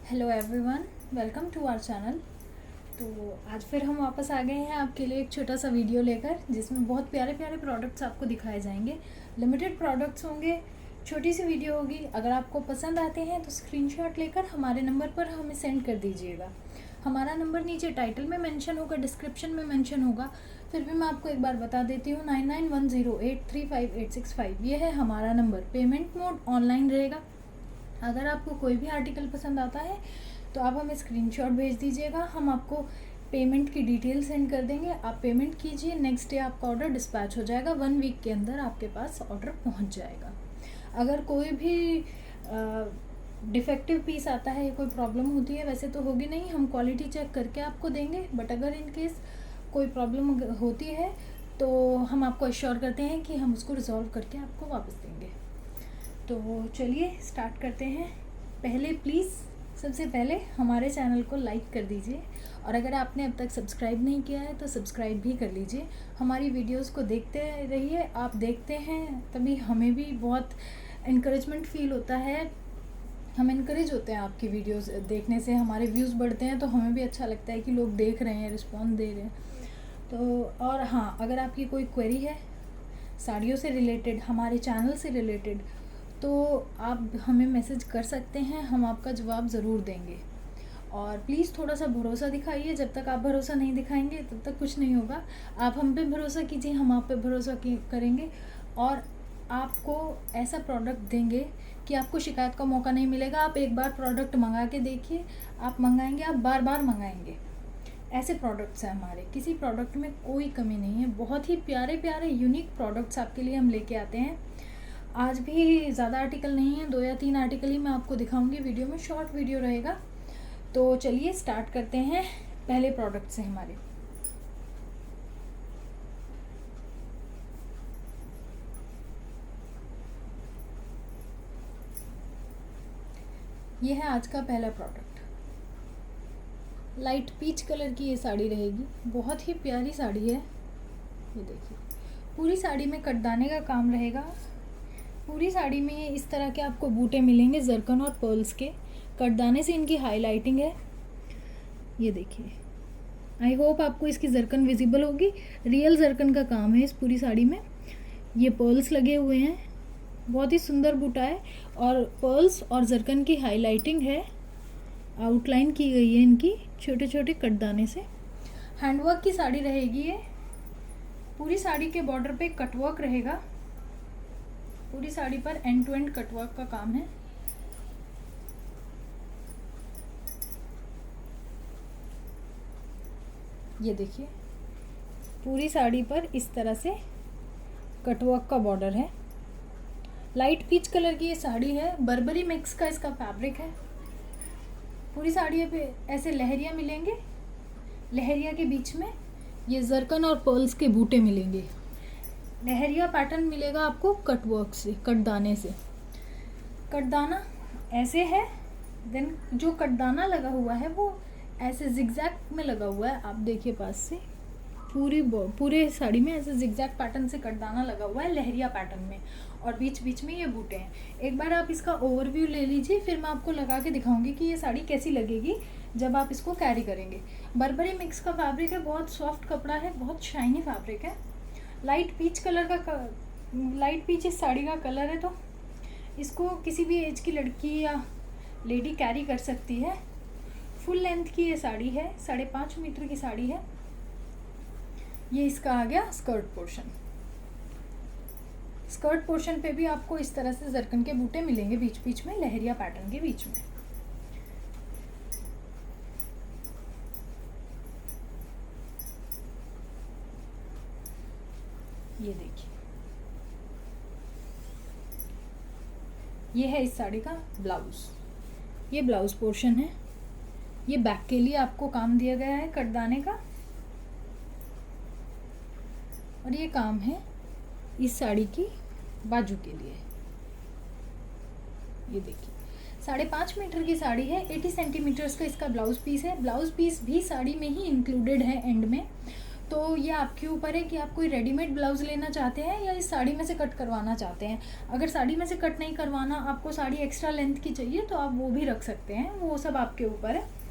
Hello everyone, welcome to our channel. तो आज फिर हम वापस आ गए हैं आपके लिए एक छोटा सा वीडियो लेकर, जिसमें बहुत प्यारे प्यारे प्रोडक्ट्स आपको दिखाए जाएंगे। लिमिटेड प्रोडक्ट्स होंगे, छोटी सी वीडियो होगी। अगर आपको पसंद आते हैं तो स्क्रीनशॉट लेकर हमारे नंबर पर हमें सेंड कर दीजिएगा। हमारा नंबर नीचे टाइटल में मेंशन होगा, डिस्क्रिप्शन में मेंशन होगा। फिर भी मैं आपको एक बार बता देती हूँ, 9910835865 ये है हमारा नंबर। पेमेंट मोड ऑनलाइन रहेगा। अगर आपको कोई भी आर्टिकल पसंद आता है तो आप हमें स्क्रीनशॉट भेज दीजिएगा, हम आपको पेमेंट की डिटेल सेंड कर देंगे। आप पेमेंट कीजिए, नेक्स्ट डे आपका ऑर्डर डिस्पैच हो जाएगा। 1 वीक के अंदर आपके पास ऑर्डर पहुंच जाएगा। अगर कोई भी डिफेक्टिव पीस आता है या कोई प्रॉब्लम होती है, वैसे तो होगी नहीं, हम क्वालिटी चेक करके आपको देंगे। बट अगर इन केस कोई प्रॉब्लम होती है तो हम आपको अश्योर करते हैं कि हम उसको रिजॉल्व करके आपको वापस देंगे। तो चलिए स्टार्ट करते हैं। पहले प्लीज़ सबसे पहले हमारे चैनल को लाइक कर दीजिए, और अगर आपने अब तक सब्सक्राइब नहीं किया है तो सब्सक्राइब भी कर लीजिए। हमारी वीडियोस को देखते रहिए। आप देखते हैं तभी हमें भी बहुत इनकरेजमेंट फील होता है। हम इनकरेज होते हैं आपकी वीडियोस देखने से, हमारे व्यूज़ बढ़ते हैं तो हमें भी अच्छा लगता है कि लोग देख रहे हैं, रिस्पॉन्स दे रहे हैं। तो और हाँ, अगर आपकी कोई क्वेरी है साड़ियों से रिलेटेड, हमारे चैनल से रिलेटेड, तो आप हमें मैसेज कर सकते हैं, हम आपका जवाब ज़रूर देंगे। और प्लीज़ थोड़ा सा भरोसा दिखाइए। जब तक आप भरोसा नहीं दिखाएंगे तब तक कुछ नहीं होगा। आप हम पे भरोसा कीजिए, हम आप पे भरोसा करेंगे और आपको ऐसा प्रोडक्ट देंगे कि आपको शिकायत का मौका नहीं मिलेगा। आप एक बार प्रोडक्ट मंगा के देखिए, आप मंगाएंगे, आप बार बार मंगाएंगे। ऐसे प्रोडक्ट्स हैं हमारे, किसी प्रोडक्ट में कोई कमी नहीं है। बहुत ही प्यारे प्यारे यूनिक प्रोडक्ट्स आपके लिए हम लेके आते हैं। आज भी ज़्यादा आर्टिकल नहीं है, 2 या 3 आर्टिकल ही मैं आपको दिखाऊंगी वीडियो में, शॉर्ट वीडियो रहेगा। तो चलिए स्टार्ट करते हैं पहले प्रोडक्ट से हमारे। ये है आज का पहला प्रोडक्ट। लाइट पीच कलर की ये साड़ी रहेगी, बहुत ही प्यारी साड़ी है। ये देखिए, पूरी साड़ी में कटदाने का काम रहेगा। पूरी साड़ी में ये इस तरह के आपको बूटे मिलेंगे, जरकन और पर्ल्स के। कटदाने से इनकी हाईलाइटिंग है। ये देखिए, आई होप आपको इसकी जरकन विजिबल होगी। रियल जरकन का काम है इस पूरी साड़ी में। ये पर्ल्स लगे हुए हैं, बहुत ही सुंदर बूटा है। और पर्ल्स और जरकन की हाईलाइटिंग है, आउटलाइन की गई है इनकी छोटे छोटे कटदाने से। हैंडवर्क की साड़ी रहेगी ये। पूरी साड़ी के बॉर्डर पे कटवर्क रहेगा। पूरी साड़ी पर एंड टू एंड कटवर्क का काम है। ये देखिए, पूरी साड़ी पर इस तरह से कटवर्क का बॉर्डर है। लाइट पीच कलर की ये साड़ी है, बर्बरी मिक्स का इसका फैब्रिक है। पूरी साड़ी पे ऐसे लहरिया मिलेंगे, लहरिया के बीच में ये जरकन और पर्ल्स के बूटे मिलेंगे। लहरिया पैटर्न मिलेगा आपको कटवर्क से, कटदाने से। कटदाना ऐसे है, देन जो कटदाना लगा हुआ है वो ऐसे जिगजैग में लगा हुआ है। आप देखिए पास से, पूरे साड़ी में ऐसे जिगजैग पैटर्न से कटदाना लगा हुआ है, लहरिया पैटर्न में, और बीच बीच में ये बूटे हैं। एक बार आप इसका ओवरव्यू ले लीजिए, फिर मैं आपको लगा के दिखाऊंगी कि ये साड़ी कैसी लगेगी जब आप इसको कैरी करेंगे। बर्बरी मिक्स का फैब्रिक है, बहुत सॉफ्ट कपड़ा है, बहुत शाइनी फैब्रिक है। लाइट पीच कलर का लाइट पीच इस साड़ी का कलर है, तो इसको किसी भी एज की लड़की या लेडी कैरी कर सकती है। फुल लेंथ की ये साड़ी है, 5.5 मीटर की साड़ी है। ये इसका आ गया स्कर्ट पोर्शन। स्कर्ट पोर्शन पे भी आपको इस तरह से जरकन के बूटे मिलेंगे बीच बीच में, लहरिया पैटर्न के बीच में। ये देखिए, ये है इस साड़ी का ब्लाउज। ये ब्लाउज पोर्शन है। ये बैक के लिए आपको काम दिया गया है कटदाने का, और ये काम है इस साड़ी की बाजू के लिए। ये देखिए, 5.5 मीटर की साड़ी है, 80 सेंटीमीटर्स का इसका ब्लाउज पीस है। ब्लाउज पीस भी साड़ी में ही इंक्लूडेड है एंड में। तो ये आपके ऊपर है कि आप कोई रेडीमेड ब्लाउज़ लेना चाहते हैं या इस साड़ी में से कट करवाना चाहते हैं। अगर साड़ी में से कट नहीं करवाना, आपको साड़ी एक्स्ट्रा लेंथ की चाहिए तो आप वो भी रख सकते हैं, वो सब आपके ऊपर है।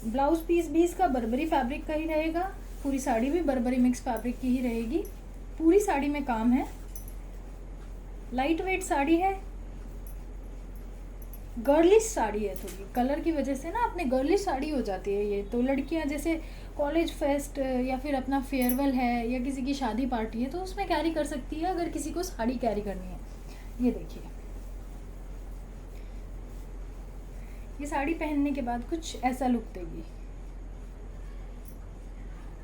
ब्लाउज पीस भी इसका बर्बरी फैब्रिक का ही रहेगा, पूरी साड़ी भी बर्बरी मिक्स फैब्रिक की ही रहेगी। पूरी साड़ी में काम है, लाइट वेट साड़ी है, गर्लिश साड़ी है। थोड़ी कलर की वजह से ना अपने गर्लिश साड़ी हो जाती है ये, तो लड़कियां जैसे कॉलेज फेस्ट या फिर अपना फेयरवेल है या किसी की शादी पार्टी है तो उसमें कैरी कर सकती है, अगर किसी को साड़ी कैरी करनी है। ये देखिए, ये साड़ी पहनने के बाद कुछ ऐसा लुक देगी।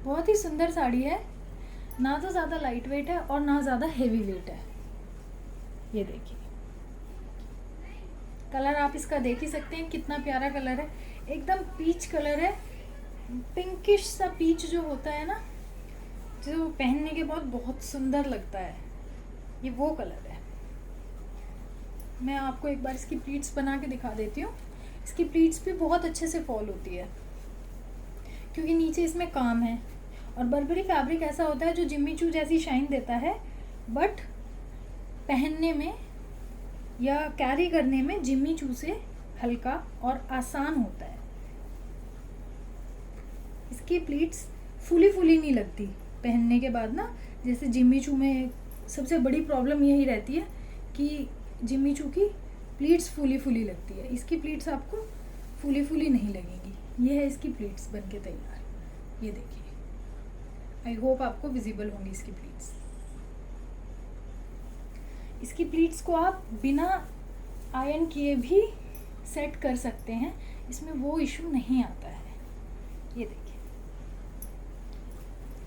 बहुत ही सुंदर साड़ी है, ना तो ज़्यादा लाइट वेट है और ना ज़्यादा हेवी वेट है। ये देखिए, कलर आप इसका देख ही सकते हैं कितना प्यारा कलर है, एकदम पीच कलर है, पिंकिश सा पीच जो होता है ना, जो पहनने के बाद बहुत सुंदर लगता है, ये वो कलर है। मैं आपको एक बार इसकी प्लीट्स बना के दिखा देती हूँ। इसकी प्लीट्स भी बहुत अच्छे से फॉल होती है क्योंकि नीचे इसमें काम है। और बर्बरी फैब्रिक ऐसा होता है जो जिम्मी चू जैसी शाइन देता है, बट पहनने में या कैरी करने में जिम्मी चू से हल्का और आसान होता है। इसकी प्लीट्स फुली नहीं लगती पहनने के बाद ना, जैसे जिम्मी चू में सबसे बड़ी प्रॉब्लम यही रहती है कि जिम्मी चू की प्लीट्स फुली लगती है। इसकी प्लीट्स आपको फुली नहीं लगेगी। ये है इसकी प्लीट्स बन के तैयार। ये देखिए, आई होप आपको विजिबल होंगी इसकी प्लीट्स। इसकी प्लीट्स को आप बिना आयरन किए भी सेट कर सकते हैं, इसमें वो इशू नहीं आता है। ये देखिए,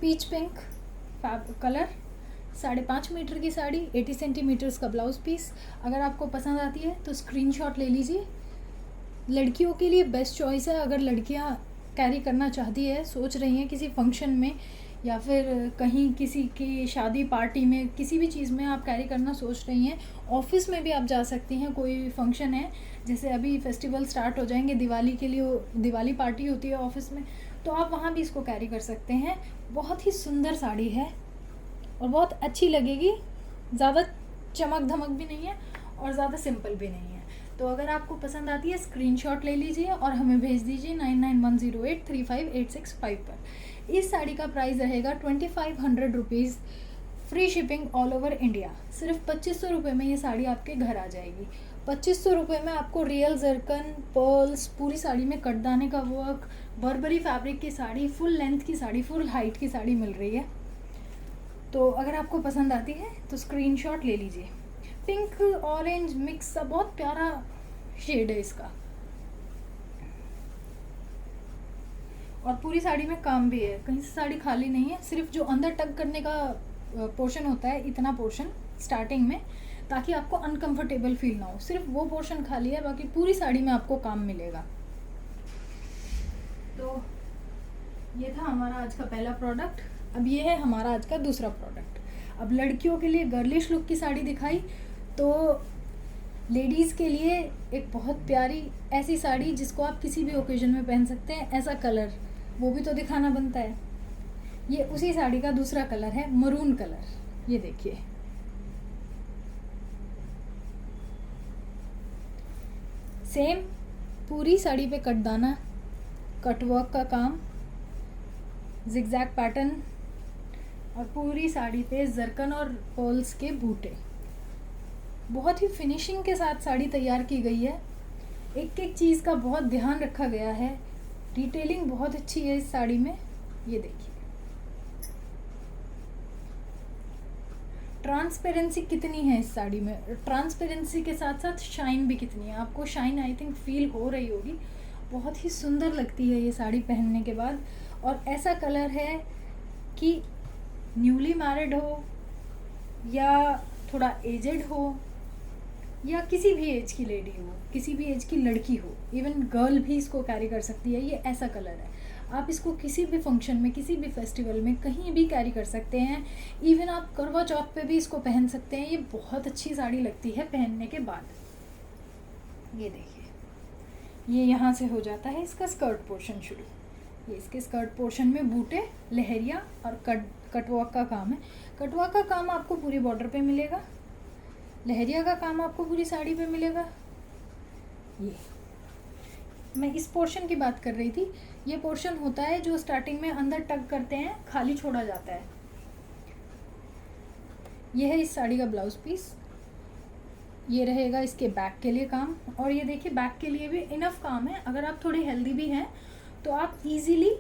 पीच पिंक कलर, 5.5 मीटर की साड़ी, 80 सेंटीमीटर्स का ब्लाउज पीस। अगर आपको पसंद आती है तो स्क्रीनशॉट ले लीजिए। लड़कियों के लिए बेस्ट चॉइस है, अगर लड़कियां कैरी करना चाहती है, सोच रही हैं किसी फंक्शन में या फिर कहीं किसी की शादी पार्टी में, किसी भी चीज़ में आप कैरी करना सोच रही हैं। ऑफिस में भी आप जा सकती हैं, कोई फंक्शन है, जैसे अभी फेस्टिवल स्टार्ट हो जाएंगे, दिवाली के लिए दिवाली पार्टी होती है ऑफिस में, तो आप वहाँ भी इसको कैरी कर सकते हैं। बहुत ही सुंदर साड़ी है और बहुत अच्छी लगेगी, ज़्यादा चमक धमक भी नहीं है और ज़्यादा सिंपल भी नहीं है। तो अगर आपको पसंद आती है स्क्रीनशॉट ले लीजिए और हमें भेज दीजिए 9910835865 पर। इस साड़ी का प्राइस रहेगा 2500 rupees, free shipping all over India. सिर्फ 2500 रुपये में ये साड़ी आपके घर आ जाएगी। 2500 रुपये में आपको रियल जरकन, पर्ल्स, पूरी साड़ी में कटदाने का वर्क, बर्बरी फैब्रिक की साड़ी, फुल लेंथ की साड़ी, फुल हाइट की साड़ी मिल रही है। तो अगर आपको पसंद आती है तो स्क्रीनशॉट ले लीजिए। पिंक ऑरेंज मिक्स सा बहुत प्यारा शेड है इसका, और पूरी साड़ी में काम भी है, कहीं से साड़ी खाली नहीं है। सिर्फ जो अंदर टक करने का पोर्शन होता है, इतना पोर्शन स्टार्टिंग में, ताकि आपको अनकंफर्टेबल फील ना हो, सिर्फ वो पोर्शन खाली है, बाकी पूरी साड़ी में आपको काम मिलेगा। तो ये था हमारा आज का पहला प्रोडक्ट। अब ये है हमारा आज का दूसरा प्रोडक्ट। अब लड़कियों के लिए गर्लिश लुक की साड़ी दिखाई, तो लेडीज़ के लिए एक बहुत प्यारी ऐसी साड़ी जिसको आप किसी भी ओकेजन में पहन सकते हैं, ऐसा कलर वो भी तो दिखाना बनता है। ये उसी साड़ी का दूसरा कलर है, मरून कलर। ये देखिए, सेम पूरी साड़ी पे कटदाना, कटवर्क का काम, जिगजैग पैटर्न, और पूरी साड़ी पे जरकन और पर्ल्स के बूटे। बहुत ही फिनिशिंग के साथ साड़ी तैयार की गई है, एक एक चीज़ का बहुत ध्यान रखा गया है, डिटेलिंग बहुत अच्छी है इस साड़ी में। ये देखिए, ट्रांसपेरेंसी कितनी है इस साड़ी में, ट्रांसपेरेंसी के साथ साथ शाइन भी कितनी है। आपको शाइन आई थिंक फील हो रही होगी, बहुत ही सुंदर लगती है ये साड़ी पहनने के बाद। और ऐसा कलर है कि न्यूली मैरिड हो या थोड़ा एजेड हो या किसी भी एज की लेडी हो, किसी भी एज की लड़की हो, इवन गर्ल भी इसको कैरी कर सकती है। ये ऐसा कलर है, आप इसको किसी भी फंक्शन में, किसी भी फेस्टिवल में, कहीं भी कैरी कर सकते हैं। इवन आप करवा चौथ पे भी इसको पहन सकते हैं। ये बहुत अच्छी साड़ी लगती है पहनने के बाद। ये देखिए, ये यहाँ से हो जाता है इसका स्कर्ट पोर्शन शुरू। ये इसके स्कर्ट पोर्शन में बूटे, लहरिया और कटवर्क का काम है। कटवर्क का काम आपको पूरी बॉर्डर पे मिलेगा, लहरिया का काम आपको पूरी साड़ी पे मिलेगा। ये मैं इस पोर्शन की बात कर रही थी। ये पोर्शन होता है जो स्टार्टिंग में अंदर टक करते हैं, खाली छोड़ा जाता है। ये है इस साड़ी का ब्लाउज पीस। ये रहेगा इसके बैक के लिए काम, और ये देखिए बैक के लिए भी इनफ काम है। अगर आप थोड़े हेल्दी भी हैं तो आप इजीली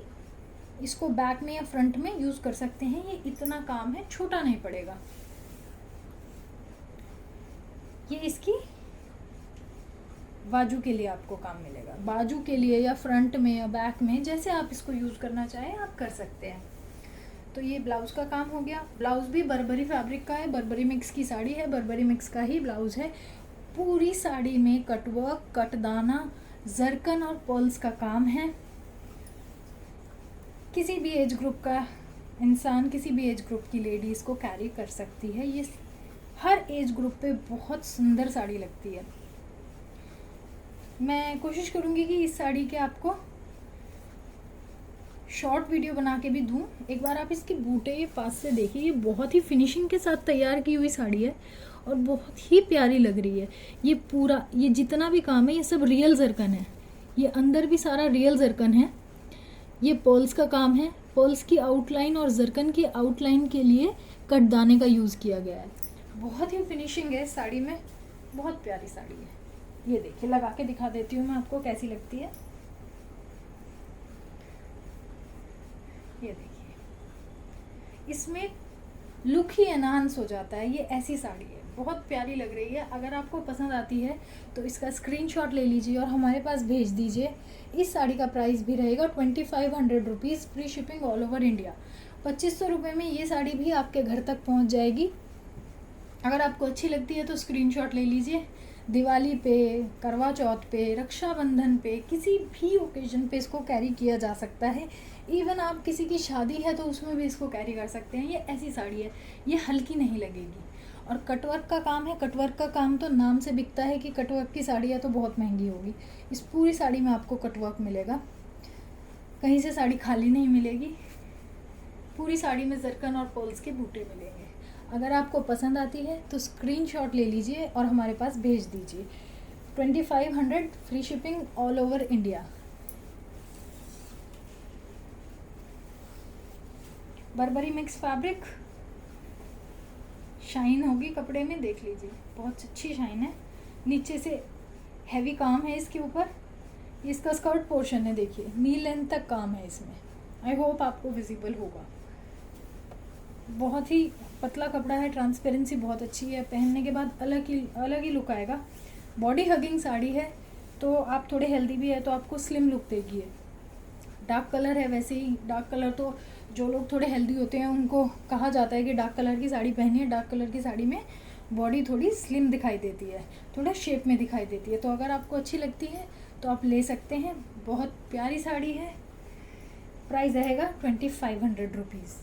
इसको बैक में या फ्रंट में यूज़ कर सकते हैं। ये इतना काम है, छोटा नहीं पड़ेगा। ये इसकी बाजू के लिए आपको काम मिलेगा, बाजू के लिए या फ्रंट में या बैक में, जैसे आप इसको यूज़ करना चाहें आप कर सकते हैं। तो ये ब्लाउज़ का काम हो गया। ब्लाउज़ भी बर्बरी फैब्रिक का है, बर्बरी मिक्स की साड़ी है, बर्बरी मिक्स का ही ब्लाउज़ है। पूरी साड़ी में कटवर्क, कटदाना, जरकन और पर्ल्स का काम है। किसी भी एज ग्रुप का इंसान, किसी भी एज ग्रुप की लेडी इसको कैरी कर सकती है। ये हर एज ग्रुप पे बहुत सुंदर साड़ी लगती है। मैं कोशिश करूँगी कि इस साड़ी के आपको शॉर्ट वीडियो बना के भी दूँ। एक बार आप इसके बूटे ये पास से देखिए, ये बहुत ही फिनिशिंग के साथ तैयार की हुई साड़ी है और बहुत ही प्यारी लग रही है। ये पूरा, ये जितना भी काम है ये सब रियल जरकन है। ये अंदर भी सारा रियल जरकन है। ये पर्ल्स का काम है। पर्ल्स की आउटलाइन और जरकन की आउटलाइन के लिए कटदाने का यूज़ किया गया है। बहुत ही फिनिशिंग है इस साड़ी में, बहुत प्यारी साड़ी है। ये देखिए, लगा के दिखा देती हूँ मैं आपको कैसी लगती है। ये देखिए, इसमें लुक ही एनहांस हो जाता है। ये ऐसी साड़ी है, बहुत प्यारी लग रही है। अगर आपको पसंद आती है तो इसका स्क्रीनशॉट ले लीजिए और हमारे पास भेज दीजिए। इस साड़ी का प्राइस भी रहेगा 2500 rupees, free shipping all over India. 2500 रुपये में ये साड़ी भी आपके घर तक पहुंच जाएगी। अगर आपको अच्छी लगती है तो स्क्रीनशॉट ले लीजिए। दिवाली पे, करवा चौथ पे, रक्षाबंधन पे, किसी भी ओकेजन पे इसको कैरी किया जा सकता है। इवन आप किसी की शादी है तो उसमें भी इसको कैरी कर सकते हैं। ये ऐसी साड़ी है, ये हल्की नहीं लगेगी। और कटवर्क का काम है। कटवर्क का काम तो नाम से बिकता है कि कटवर्क की साड़ी है तो बहुत महंगी होगी। इस पूरी साड़ी में आपको कटवर्क मिलेगा, कहीं से साड़ी खाली नहीं मिलेगी। पूरी साड़ी में जरकन और पर्ल्स के बूटे मिलेंगे। अगर आपको पसंद आती है तो स्क्रीनशॉट ले लीजिए और हमारे पास भेज दीजिए। 2500, free shipping all over India. Barbari mix fabric, shine होगी कपड़े में, देख लीजिए बहुत अच्छी शाइन है। नीचे से हैवी काम है इसके ऊपर। इसका स्कर्ट पोर्शन है, देखिए नी लेंथ तक काम है इसमें। आई होप आपको विजिबल होगा। बहुत ही पतला कपड़ा है, ट्रांसपेरेंसी बहुत अच्छी है। पहनने के बाद अलग ही लुक आएगा। बॉडी हगिंग साड़ी है, तो आप थोड़े हेल्दी भी है तो आपको स्लिम लुक देगी। है डार्क कलर है, वैसे ही डार्क कलर तो जो लोग थोड़े हेल्दी होते हैं उनको कहा जाता है कि डार्क कलर की साड़ी पहनिए। डार्क कलर की साड़ी में बॉडी थोड़ी स्लिम दिखाई देती है, थोड़ा शेप में दिखाई देती है। तो अगर आपको अच्छी लगती है तो आप ले सकते हैं। बहुत प्यारी साड़ी है। प्राइस रहेगा 2500 रुपीज़।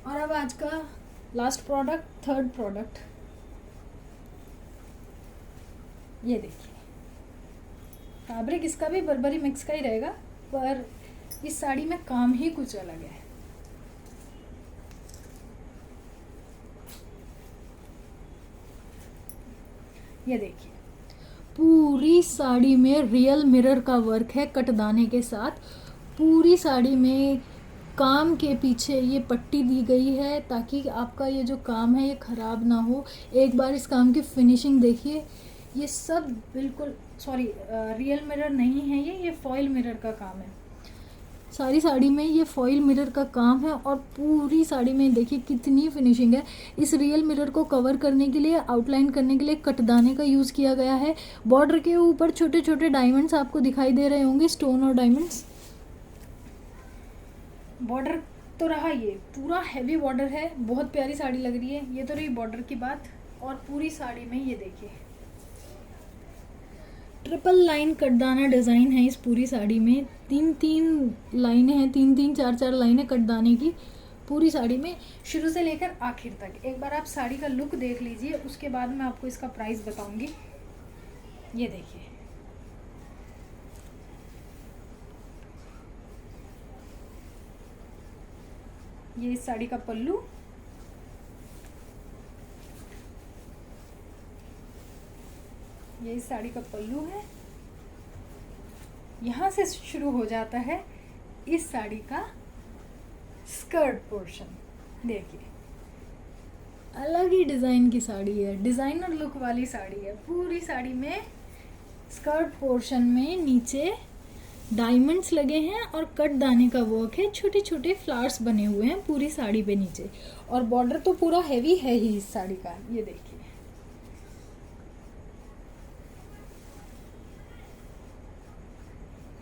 और अब आज का लास्ट प्रोडक्ट, थर्ड प्रोडक्ट, ये देखिए। फैब्रिक इसका भी बर्बरी मिक्स का ही रहेगा, पर इस साड़ी में काम ही कुछ अलग है। ये देखिए, पूरी साड़ी में रियल मिरर का वर्क है कटदाने के साथ। पूरी साड़ी में काम के पीछे ये पट्टी दी गई है ताकि आपका ये जो काम है ये ख़राब ना हो। एक बार इस काम की फिनिशिंग देखिए। ये सब बिल्कुल रियल मिरर नहीं है, ये फॉइल मिरर का काम है। सारी साड़ी में ये फॉइल मिरर का काम है और पूरी साड़ी में देखिए कितनी फिनिशिंग है। इस रियल मिरर को कवर करने के लिए, आउटलाइन करने के लिए कटदाने का यूज़ किया गया है। बॉर्डर के ऊपर छोटे छोटे डायमंड्स आपको दिखाई दे रहे होंगे, स्टोन और डायमंड्स। बॉर्डर तो रहा, ये पूरा हैवी बॉर्डर है, बहुत प्यारी साड़ी लग रही है। ये तो रही बॉर्डर की बात। और पूरी साड़ी में ये देखिए ट्रिपल लाइन कटदाना डिज़ाइन है। इस पूरी साड़ी में 3-3 लाइनें हैं, 3-3 4-4 लाइनें कटदाने की पूरी साड़ी में, शुरू से लेकर आखिर तक। एक बार आप साड़ी का लुक देख लीजिए, उसके बाद मैं आपको इसका प्राइस बताऊंगी। ये देखिए, ये इस साड़ी का पल्लू, ये इस साड़ी का पल्लू है। यहाँ से शुरू हो जाता है इस साड़ी का स्कर्ट पोर्शन। देखिए अलग ही डिज़ाइन की साड़ी है, डिज़ाइनर लुक वाली साड़ी है। पूरी साड़ी में स्कर्ट पोर्शन में नीचे डायमंड्स लगे हैं और कट दाने का वर्क है, छोटे छोटे फ्लावर्स बने हुए हैं पूरी साड़ी पे नीचे, और बॉर्डर तो पूरा हैवी है ही इस साड़ी का। ये देखिए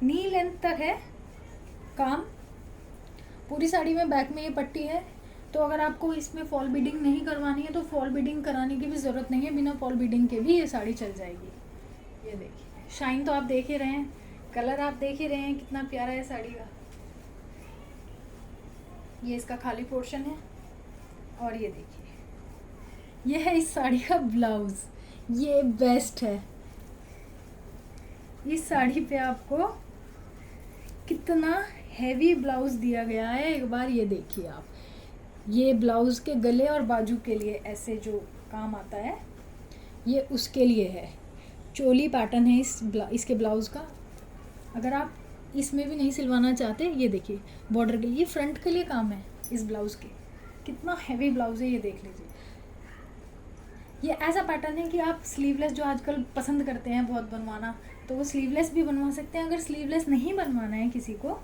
नी लेंथ तक है काम। पूरी साड़ी में बैक में ये पट्टी है, तो अगर आपको इसमें फॉल बीडिंग नहीं करवानी है तो फॉल बीडिंग कराने की भी ज़रूरत नहीं है, बिना फॉल बीडिंग के भी ये साड़ी चल जाएगी। ये देखिए शाइन तो आप देख ही रहे हैं, कलर आप देख ही रहे हैं कितना प्यारा है साड़ी का। ये इसका खाली पोर्शन है, और ये देखिए ये है इस साड़ी का ब्लाउज। ये बेस्ट है, इस साड़ी पे आपको कितना हैवी ब्लाउज दिया गया है, एक बार ये देखिए आप। ये ब्लाउज के गले और बाजू के लिए ऐसे जो काम आता है ये उसके लिए है। चोली पैटर्न है इसके ब्लाउज का। अगर आप इसमें भी नहीं सिलवाना चाहते, ये देखिए बॉर्डर के लिए, ये फ्रंट के लिए काम है इस ब्लाउज के। कितना हैवी ब्लाउज है ये देख लीजिए। ये ऐसा पैटर्न है कि आप स्लीवलेस जो आजकल पसंद करते हैं बहुत बनवाना, तो वो स्लीवलेस भी बनवा सकते हैं। अगर स्लीवलेस नहीं बनवाना है किसी को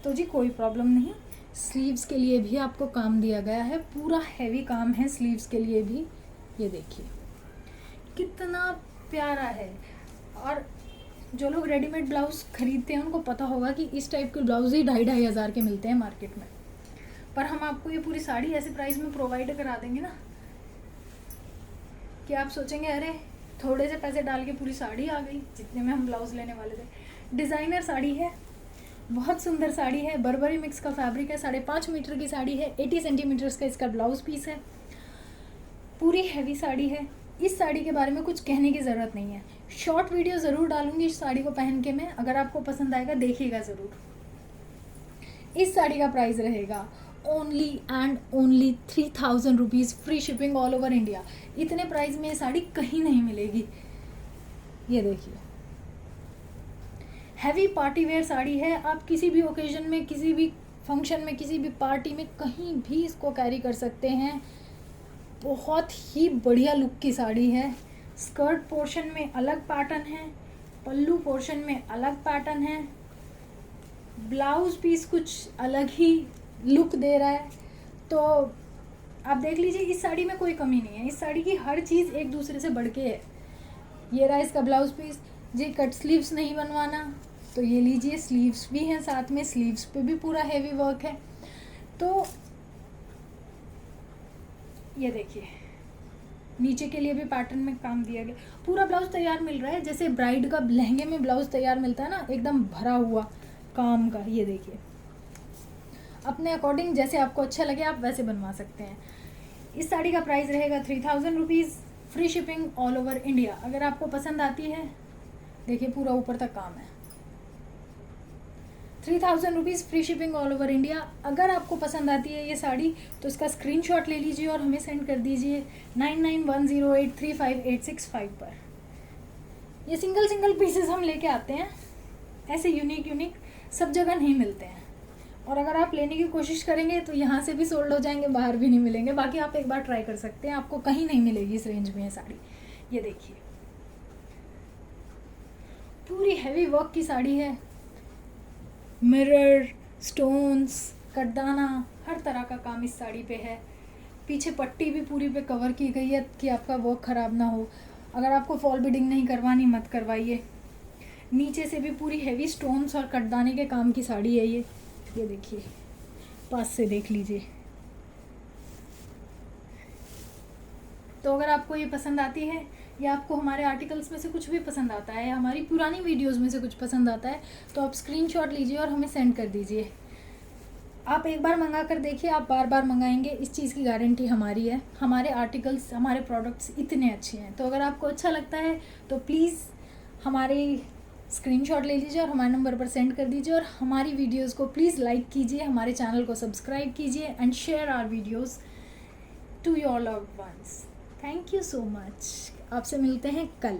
तो जी कोई प्रॉब्लम नहीं, स्लीव्स के लिए भी आपको काम दिया गया है, पूरा हैवी काम है स्लीव्स के लिए भी। ये देखिए कितना प्यारा है। और जो लोग रेडीमेड ब्लाउज खरीदते हैं उनको पता होगा कि इस टाइप के ब्लाउज ही 2,500 के मिलते हैं मार्केट में, पर हम आपको ये पूरी साड़ी ऐसे प्राइस में प्रोवाइड करा देंगे ना कि आप सोचेंगे अरे थोड़े से पैसे डाल के पूरी साड़ी आ गई, जितने में हम ब्लाउज लेने वाले थे। डिज़ाइनर साड़ी है, बहुत सुंदर साड़ी है, बर्बरी मिक्स का फैब्रिक है, 5.5 मीटर की साड़ी है, 80 सेंटीमीटर्स का इसका ब्लाउज पीस है, पूरी हैवी साड़ी है। इस साड़ी के बारे में कुछ कहने की ज़रूरत नहीं है। शॉर्ट वीडियो ज़रूर डालूंगी इस साड़ी को पहन के मैं, अगर आपको पसंद आएगा देखिएगा ज़रूर। इस साड़ी का प्राइस रहेगा only and only 3000 rupees, free shipping all over India. इतने प्राइस में ये साड़ी कहीं नहीं मिलेगी। ये देखिए हैवी पार्टी वेयर साड़ी है, आप किसी भी ओकेजन में, किसी भी फंक्शन में, किसी भी पार्टी में कहीं भी इसको कैरी कर सकते हैं। बहुत ही बढ़िया लुक की साड़ी है। स्कर्ट पोर्शन में अलग पैटर्न है, पल्लू पोर्शन में अलग पैटर्न है, ब्लाउज पीस कुछ अलग ही लुक दे रहा है। तो आप देख लीजिए इस साड़ी में कोई कमी नहीं है, इस साड़ी की हर चीज़ एक दूसरे से बढ़ के है। ये रहा इसका ब्लाउज पीस जी। कट स्लीव्स नहीं बनवाना तो ये लीजिए, स्लीव्स भी हैं साथ में, स्लीव्स पे भी पूरा हैवी वर्क है। तो ये देखिए नीचे के लिए भी पैटर्न में काम दिया गया, पूरा ब्लाउज तैयार मिल रहा है, जैसे ब्राइड का लहंगे में ब्लाउज तैयार मिलता है ना, एकदम भरा हुआ काम का। ये देखिए अपने अकॉर्डिंग जैसे आपको अच्छा लगे आप वैसे बनवा सकते हैं। इस साड़ी का प्राइस रहेगा 3000 rupees, free shipping all over India. अगर आपको पसंद आती है, देखिए पूरा ऊपर तक काम है, 3000 rupees, free shipping all over India. अगर आपको पसंद आती है ये साड़ी तो इसका स्क्रीनशॉट ले लीजिए और हमें सेंड कर दीजिए 9910835865 पर। ये सिंगल सिंगल पीसेस हम लेके आते हैं, ऐसे यूनिक सब जगह नहीं मिलते हैं, और अगर आप लेने की कोशिश करेंगे तो यहाँ से भी सोल्ड हो जाएंगे, बाहर भी नहीं मिलेंगे। बाकी आप एक बार ट्राई कर सकते हैं, आपको कहीं नहीं मिलेगी इस रेंज में ये साड़ी। ये देखिए पूरी हैवी वर्क की साड़ी है, मिरर, स्टोन्स, कटदाना, हर तरह का काम इस साड़ी पे है। पीछे पट्टी भी पूरी पे कवर की गई है कि आपका वर्क ख़राब ना हो। अगर आपको फॉल बीडिंग नहीं करवानी मत करवाइए। नीचे से भी पूरी हैवी स्टोन्स और कटदाने के काम की साड़ी है ये देखिए, पास से देख लीजिए। तो अगर आपको ये पसंद आती है या आपको हमारे आर्टिकल्स में से कुछ भी पसंद आता है या हमारी पुरानी वीडियोस में से कुछ पसंद आता है तो आप स्क्रीनशॉट लीजिए और हमें सेंड कर दीजिए। आप एक बार मंगा कर देखिए, आप बार बार मंगाएंगे, इस चीज़ की गारंटी हमारी है। हमारे आर्टिकल्स, हमारे प्रोडक्ट्स इतने अच्छे हैं। तो अगर आपको अच्छा लगता है तो प्लीज़ हमारी स्क्रीनशॉट ले लीजिए और हमारे नंबर पर सेंड कर दीजिए। और हमारी वीडियोस को प्लीज़ लाइक कीजिए, हमारे चैनल को सब्सक्राइब कीजिए and share our videos to your loved ones. Thank you so much. आपसे मिलते हैं कल।